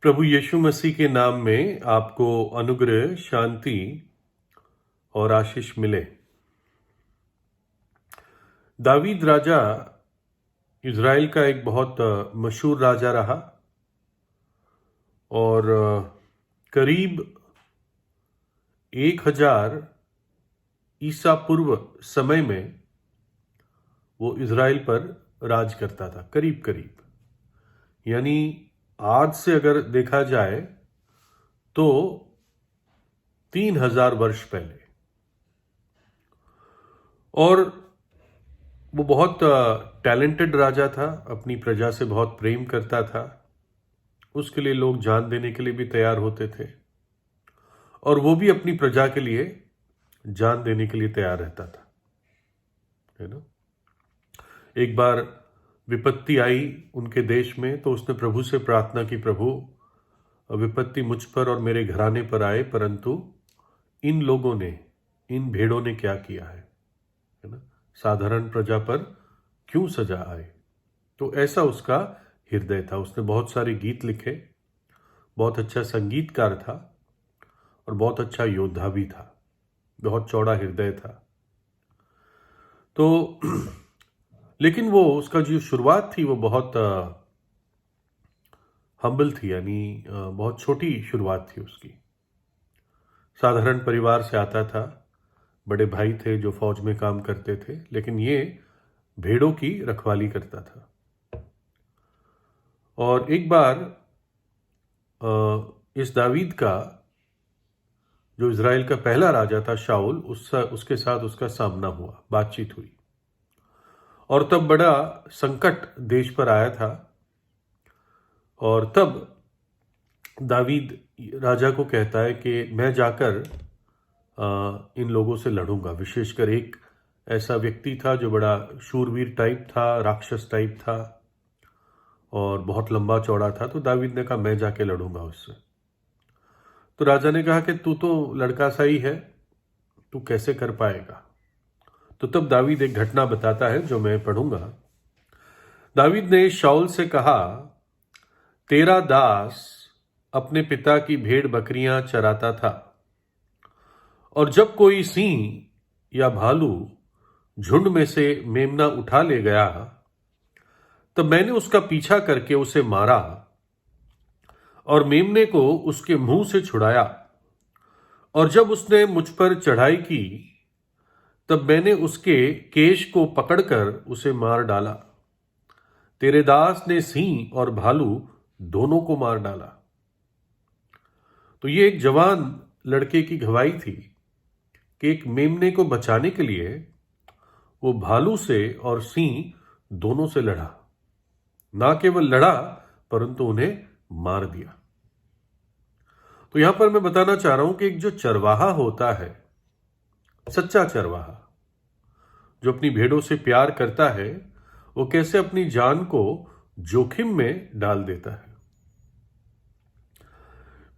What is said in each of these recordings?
प्रभु यीशु मसीह के नाम में आपको अनुग्रह, शांति और आशीष मिले। दावीद राजा इज़राइल का एक बहुत मशहूर राजा रहा और करीब 1000 ईसा पूर्व समय में वो इज़राइल पर राज करता था। करीब करीब यानी आज से अगर देखा जाए तो 3000 वर्ष पहले। और वो बहुत टैलेंटेड राजा था, अपनी प्रजा से बहुत प्रेम करता था, उसके लिए लोग जान देने के लिए भी तैयार होते थे और वो भी अपनी प्रजा के लिए जान देने के लिए तैयार रहता था, है ना। एक बार विपत्ति आई उनके देश में तो उसने प्रभु से प्रार्थना की, प्रभु विपत्ति मुझ पर और मेरे घराने पर आए, परंतु इन लोगों ने, इन भेड़ों ने क्या किया है ना, साधारण प्रजा पर क्यों सजा आए। तो ऐसा उसका हृदय था। उसने बहुत सारे गीत लिखे, बहुत अच्छा संगीतकार था और बहुत अच्छा योद्धा भी था, बहुत चौड़ा हृदय था। तो लेकिन वो उसका जो शुरुआत थी वो बहुत हम्बल थी, यानी बहुत छोटी शुरुआत थी उसकी। साधारण परिवार से आता था, बड़े भाई थे जो फौज में काम करते थे, लेकिन ये भेड़ों की रखवाली करता था। और एक बार इस दावीद का, जो इज़राइल का पहला राजा था शाऊल, उसके साथ उसका सामना हुआ, बातचीत हुई और तब बड़ा संकट देश पर आया था। और तब दावीद राजा को कहता है कि मैं जाकर इन लोगों से लड़ूंगा। विशेषकर एक ऐसा व्यक्ति था जो बड़ा शूरवीर टाइप था, राक्षस टाइप था और बहुत लंबा चौड़ा था। तो दावीद ने कहा मैं जाके लड़ूंगा उससे। तो राजा ने कहा कि तू तो लड़का सा ही है, तू कैसे कर पाएगा। तो तब दावीद एक घटना बताता है जो मैं पढ़ूंगा। दावीद ने शाऊल से कहा, तेरा दास अपने पिता की भेड़ बकरियां चराता था और जब कोई सिंह या भालू झुंड में से मेमना उठा ले गया तब मैंने उसका पीछा करके उसे मारा और मेमने को उसके मुंह से छुड़ाया। और जब उसने मुझ पर चढ़ाई की तब मैंने उसके केश को पकड़कर उसे मार डाला। तेरे दास ने सिंह और भालू दोनों को मार डाला। तो ये एक जवान लड़के की गवाही थी कि एक मेमने को बचाने के लिए वो भालू से और सिंह दोनों से लड़ा। ना केवल लड़ा परंतु उन्हें मार दिया। तो यहां पर मैं बताना चाह रहा हूं कि एक जो चरवाहा होता है, सच्चा चरवाहा जो अपनी भेड़ों से प्यार करता है, वो कैसे अपनी जान को जोखिम में डाल देता है।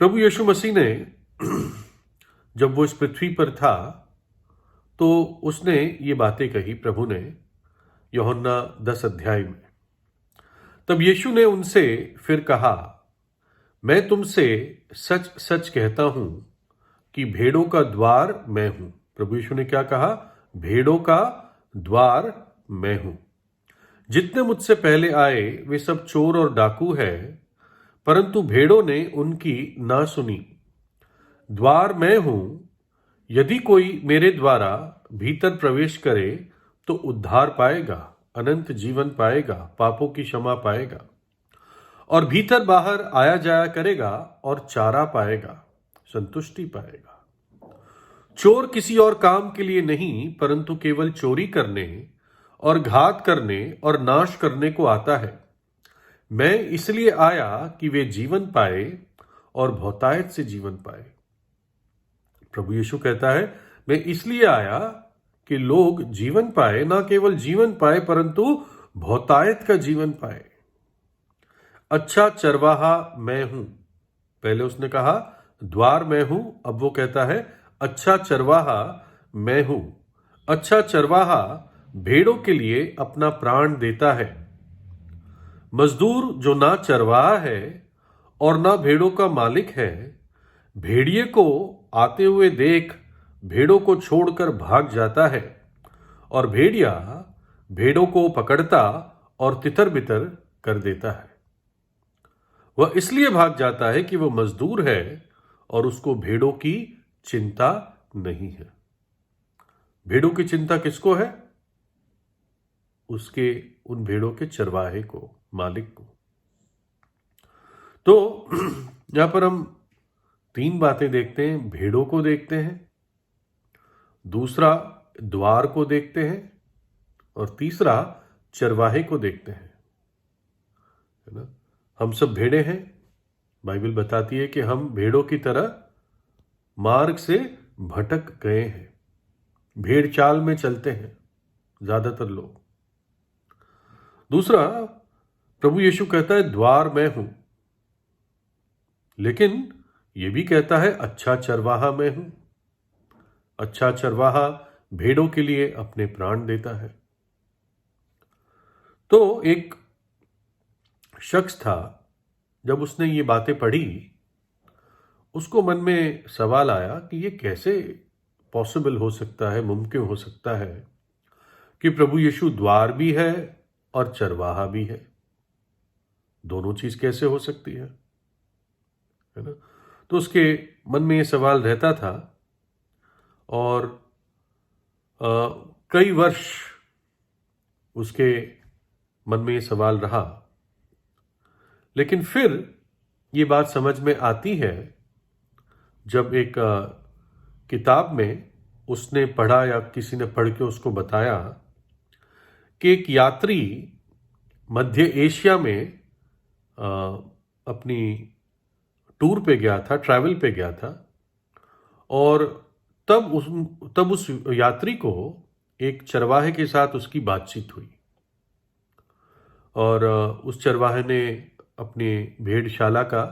प्रभु यीशु मसीह ने जब वो इस पृथ्वी पर था तो उसने ये बातें कही, प्रभु ने, यूहन्ना 10 अध्याय में। तब यीशु ने उनसे फिर कहा, मैं तुमसे सच सच कहता हूं कि भेड़ों का द्वार मैं हूं। प्रभु यीशु ने क्या कहा? भेड़ों का द्वार मैं हूं। जितने मुझसे पहले आए वे सब चोर और डाकू हैं, परंतु भेड़ों ने उनकी ना सुनी। द्वार मैं हूं, यदि कोई मेरे द्वारा भीतर प्रवेश करे तो उद्धार पाएगा, अनंत जीवन पाएगा, पापों की क्षमा पाएगा और भीतर बाहर आया जाया करेगा और चारा पाएगा, संतुष्टि पाएगा। चोर किसी और काम के लिए नहीं परंतु केवल चोरी करने और घात करने और नाश करने को आता है। मैं इसलिए आया कि वे जीवन पाए और बहुतायत से जीवन पाए। प्रभु यीशु कहता है, मैं इसलिए आया कि लोग जीवन पाए, ना केवल जीवन पाए परंतु बहुतायत का जीवन पाए। अच्छा चरवाहा मैं हूं। पहले उसने कहा द्वार मैं हूं, अब वो कहता है अच्छा चरवाहा मैं हूं। अच्छा चरवाहा भेड़ों के लिए अपना प्राण देता है। मजदूर जो ना चरवाहा है और ना भेड़ों का मालिक है। भेड़िए को आते हुए देख भेड़ों को छोड़कर भाग जाता है, और भेड़िया भेड़ों को पकड़ता और तितर बितर कर देता है। वह इसलिए भाग जाता है कि वह मजदूर है और उसको भेड़ों की चिंता नहीं है। भेड़ों की चिंता किसको है? उसके उन भेड़ों के चरवाहे को, मालिक को। तो यहां पर हम तीन बातें देखते हैं। भेड़ों को देखते हैं, दूसरा द्वार को देखते हैं, और तीसरा चरवाहे को देखते हैं, है ना। हम सब भेड़े हैं। बाइबल बताती है कि हम भेड़ों की तरह मार्ग से भटक गए हैं, भेड़ चाल में चलते हैं ज्यादातर लोग। दूसरा, प्रभु यीशु कहता है द्वार मैं हूं, लेकिन यह भी कहता है अच्छा चरवाहा मैं हूं। अच्छा चरवाहा भेड़ों के लिए अपने प्राण देता है। तो एक शख्स था, जब उसने ये बातें पढ़ी, उसको मन में सवाल आया कि ये कैसे पॉसिबल हो सकता है, मुमकिन हो सकता है कि प्रभु यीशु द्वार भी है और चरवाहा भी है। दोनों चीज कैसे हो सकती है ना। तो उसके मन में ये सवाल रहता था, और कई वर्ष उसके मन में ये सवाल रहा। लेकिन फिर ये बात समझ में आती है जब एक किताब में उसने पढ़ा, या किसी ने पढ़ के उसको बताया कि एक यात्री मध्य एशिया में अपनी टूर पे गया था, ट्रैवल पे गया था, और तब उस यात्री को एक चरवाहे के साथ उसकी बातचीत हुई। और उस चरवाहे ने अपनी भेड़शाला का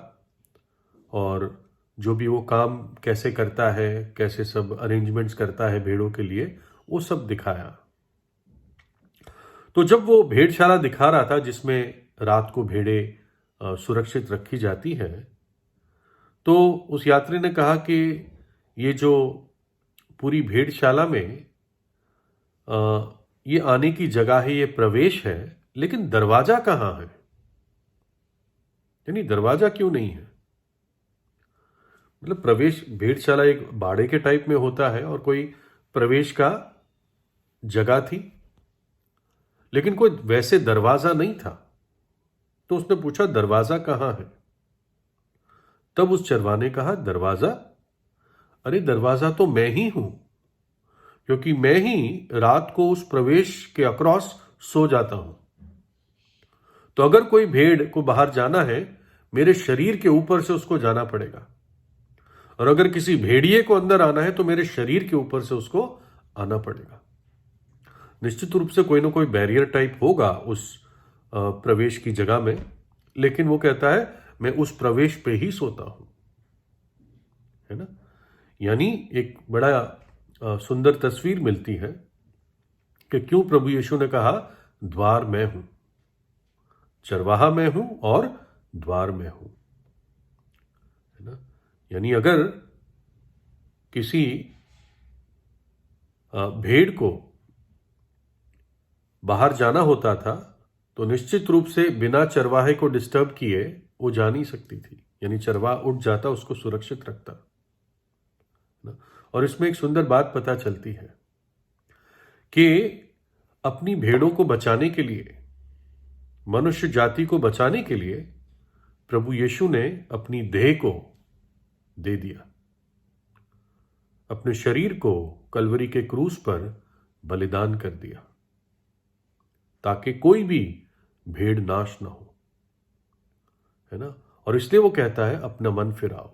और जो भी वो काम कैसे करता है, कैसे सब अरेंजमेंट्स करता है भेड़ों के लिए, वो सब दिखाया। तो जब वो भेड़शाला दिखा रहा था जिसमें रात को भेड़ें सुरक्षित रखी जाती है, तो उस यात्री ने कहा कि ये जो पूरी भेड़शाला में ये आने की जगह है, ये प्रवेश है, लेकिन दरवाजा कहाँ है? यानी दरवाजा क्यों नहीं है? मतलब प्रवेश, भेड़शाला एक बाड़े के टाइप में होता है और कोई प्रवेश का जगह थी, लेकिन कोई वैसे दरवाजा नहीं था। तो उसने पूछा दरवाजा कहाँ है? तब उस चरवाहे ने कहा दरवाजा, अरे दरवाजा तो मैं ही हूं, क्योंकि मैं ही रात को उस प्रवेश के अक्रॉस सो जाता हूं। तो अगर कोई भेड़ को बाहर जाना है, मेरे शरीर के ऊपर से उसको जाना पड़ेगा, और अगर किसी भेड़िए को अंदर आना है तो मेरे शरीर के ऊपर से उसको आना पड़ेगा। निश्चित रूप से कोई ना कोई बैरियर टाइप होगा उस प्रवेश की जगह में, लेकिन वो कहता है मैं उस प्रवेश पे ही सोता हूं, है ना। यानी एक बड़ा सुंदर तस्वीर मिलती है कि क्यों प्रभु यीशु ने कहा द्वार मैं हूं, चरवाहा मैं हूं और द्वार मैं हूं, है ना। यानी अगर किसी भेड़ को बाहर जाना होता था तो निश्चित रूप से बिना चरवाहे को डिस्टर्ब किए वो जा नहीं सकती थी। यानी चरवाहा उठ जाता, उसको सुरक्षित रखता, ना। और इसमें एक सुंदर बात पता चलती है कि अपनी भेड़ों को बचाने के लिए, मनुष्य जाति को बचाने के लिए प्रभु यीशु ने अपनी देह को दे दिया, अपने शरीर को कलवरी के क्रूस पर बलिदान कर दिया, ताकि कोई भी भेड़ नाश ना हो, है ना। और इसलिए वो कहता है अपना मन फिराओ,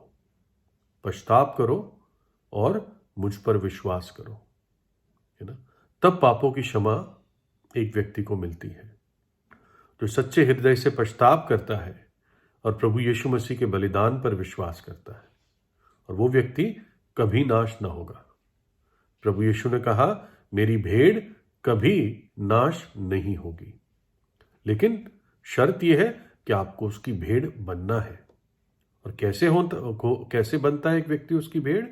पश्चाताप करो और मुझ पर विश्वास करो, है ना। तब पापों की क्षमा एक व्यक्ति को मिलती है जो सच्चे हृदय से पश्चाताप करता है और प्रभु यीशु मसीह के बलिदान पर विश्वास करता है, और वो व्यक्ति कभी नाश ना होगा। प्रभु यीशु ने कहा मेरी भेड़ कभी नाश नहीं होगी, लेकिन शर्त यह है कि आपको उसकी भेड़ बनना है, और कैसे बनता है एक व्यक्ति उसकी भेड़?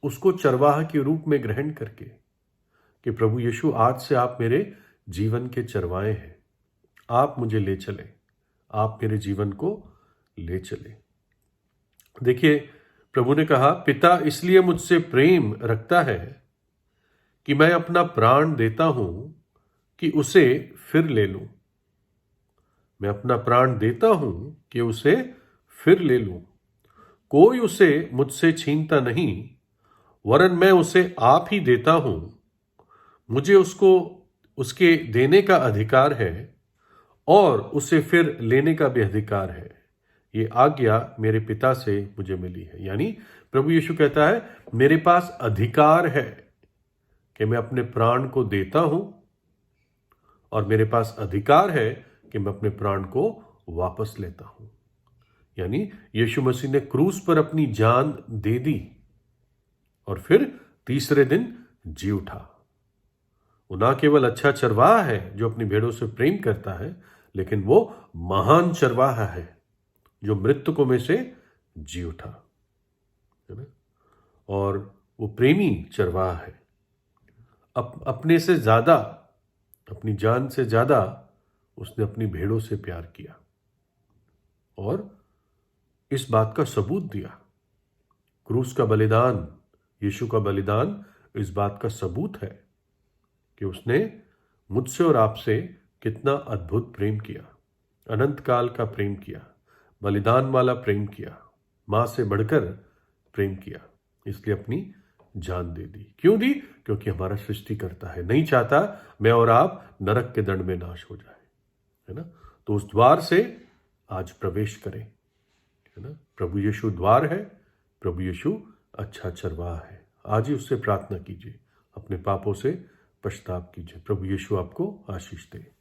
उसको चरवाहा के रूप में ग्रहण करके, कि प्रभु यीशु आज से आप मेरे जीवन के चरवाहे हैं, आप मुझे ले चले, आप मेरे जीवन को ले चले। देखिए, प्रभु ने कहा, पिता इसलिए मुझसे प्रेम रखता है कि मैं अपना प्राण देता हूं कि उसे फिर ले लूं। मैं अपना प्राण देता हूं कि उसे फिर ले लूं। कोई उसे मुझसे छीनता नहीं, वरन मैं उसे आप ही देता हूं। मुझे उसको उसके देने का अधिकार है और उसे फिर लेने का भी अधिकार है। ये आज्ञा मेरे पिता से मुझे मिली है। यानी प्रभु यीशु कहता है, मेरे पास अधिकार है कि मैं अपने प्राण को देता हूं और मेरे पास अधिकार है कि मैं अपने प्राण को वापस लेता हूं। यानी यीशु मसीह ने क्रूस पर अपनी जान दे दी और फिर तीसरे दिन जी उठा। वो ना केवल अच्छा चरवाहा है जो अपनी भेड़ों से प्रेम करता है, लेकिन वो महान चरवाहा है जो मृतकों में से जी उठा, है ना। और वो प्रेमी चरवाहा है। अपने से ज्यादा, अपनी जान से ज्यादा उसने अपनी भेड़ों से प्यार किया और इस बात का सबूत दिया। क्रूस का बलिदान, यीशु का बलिदान इस बात का सबूत है कि उसने मुझसे और आपसे कितना अद्भुत प्रेम किया, अनंत काल का प्रेम किया, बलिदान वाला प्रेम किया, मां से बढ़कर प्रेम किया, इसलिए अपनी जान दे दी। क्यों दी? क्योंकि हमारा सृष्टिकर्ता है, नहीं चाहता मैं और आप नरक के दंड में नाश हो जाए, है ना। तो उस द्वार से आज प्रवेश करें, है ना। प्रभु यीशु द्वार है, प्रभु यीशु अच्छा चरवाहा है। आज ही उससे प्रार्थना कीजिए, अपने पापों से पश्चाताप कीजिए। प्रभु यीशु आपको आशीष दे।